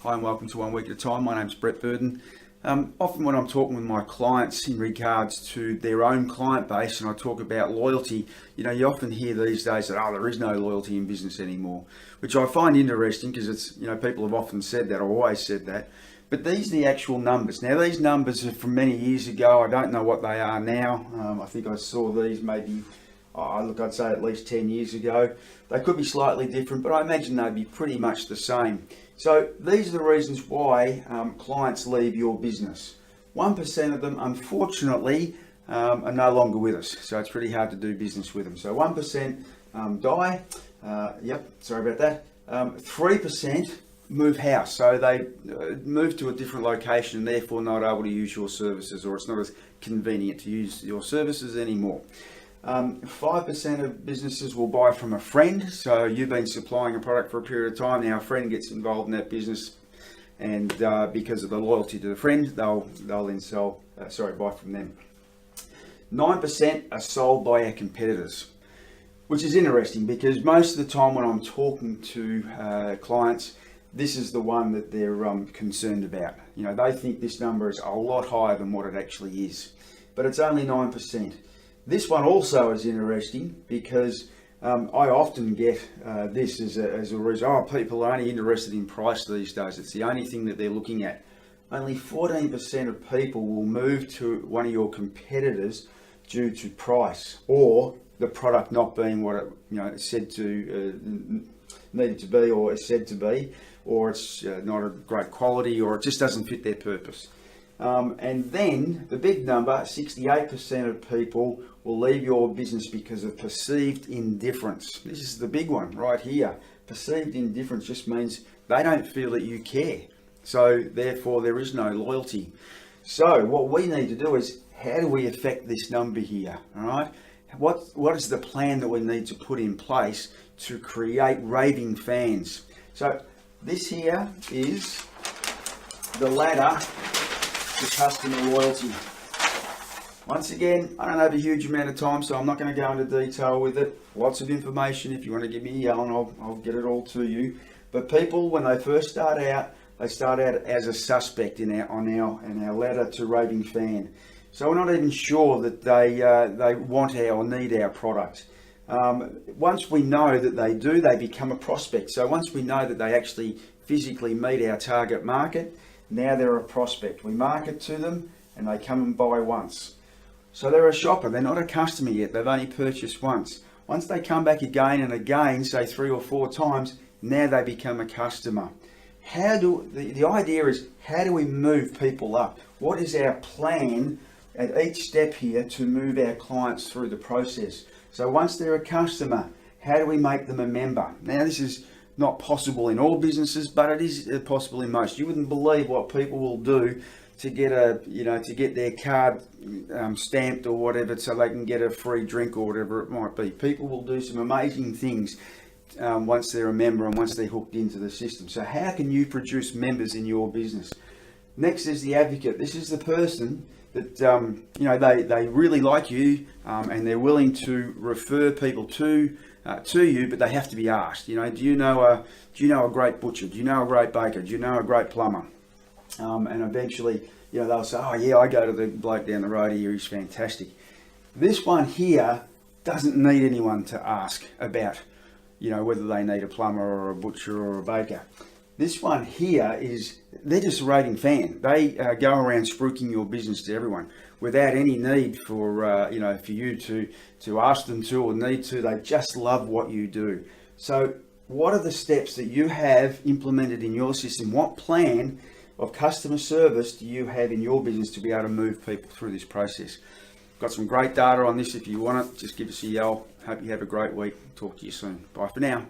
Hi and welcome to One Week at a Time. My name's Brett Burden. Often when I'm talking with my clients in regards to their own client base and I talk about loyalty, you often hear these days that, there is no loyalty in business anymore, which I find interesting because it's, people have often said that, or always said that. But these are the actual numbers. Now, these numbers are from many years ago. I don't know what they are now. I think I saw these maybe, I'd say at least 10 years ago. They could be slightly different, but I imagine they'd be pretty much the same. So these are the reasons why clients leave your business. 1% of them, unfortunately, are no longer with us. So it's pretty hard to do business with them. So 1% die. Sorry about that. 3% move house. So they move to a different location and therefore not able to use your services, or it's not as convenient to use your services anymore. 5% of businesses will buy from a friend. So you've been supplying a product for a period of time. Now a friend gets involved in that business, and because of the loyalty to the friend, they'll then buy from them. 9% are sold by our competitors, which is interesting because most of the time when I'm talking to clients, this is the one that they're concerned about. They think this number is a lot higher than what it actually is, but it's only 9%. This one also is interesting because I often get this as a reason. People are only interested in price these days. It's the only thing that they're looking at. Only 14% of people will move to one of your competitors due to price, or the product not being what it is said to needed to be, or is said to be, or it's not a great quality, or it just doesn't fit their purpose. And then the big number, 68% of people will leave your business because of perceived indifference. This is the big one right here. Perceived indifference just means they don't feel that you care. So therefore there is no loyalty. So what we need to do is, how do we affect this number here? All right. What is the plan that we need to put in place to create raving fans? So this here is the ladder to customer loyalty. Once again, I don't have a huge amount of time, so I'm not going to go into detail with it. Lots of information. If you want to give me a yell, and I'll get it all to you. But people, when they first start out, they start out as a suspect in our ladder to raving fan. So we're not even sure that they want or need our product. Once we know that they do, they become a prospect. So once we know that they actually physically meet our target market, now they're a prospect. We market to them and they come and buy once. So they're a shopper. They're not a customer yet. They've only purchased once. Once they come back again and again, say 3 or 4 times, now they become a customer. The idea is, how do we move people up? What is our plan at each step here to move our clients through the process? So once they're a customer, how do we make them a member? Now this is not possible in all businesses, but it is possible in most. You wouldn't believe what people will do to get to get their card stamped or whatever, so they can get a free drink or whatever it might be. People will do some amazing things once they're a member and once they're hooked into the system. So how can you produce members in your business? Next is the advocate. This is the person that they really like you and they're willing to refer people to you, but they have to be asked. Do you know a great butcher? Do you know a great baker? Do you know a great plumber? And eventually, they'll say, oh yeah, I go to the bloke down the road here, he's fantastic. This one here doesn't need anyone to ask about, whether they need a plumber or a butcher or a baker. This one here they're just a raving fan. They go around spruiking your business to everyone without any need for, for you to ask them to or need to. They just love what you do. So what are the steps that you have implemented in your system? What plan of customer service do you have in your business to be able to move people through this process? Got some great data on this. If you want it, just give us a yell. Hope you have a great week. Talk to you soon. Bye for now.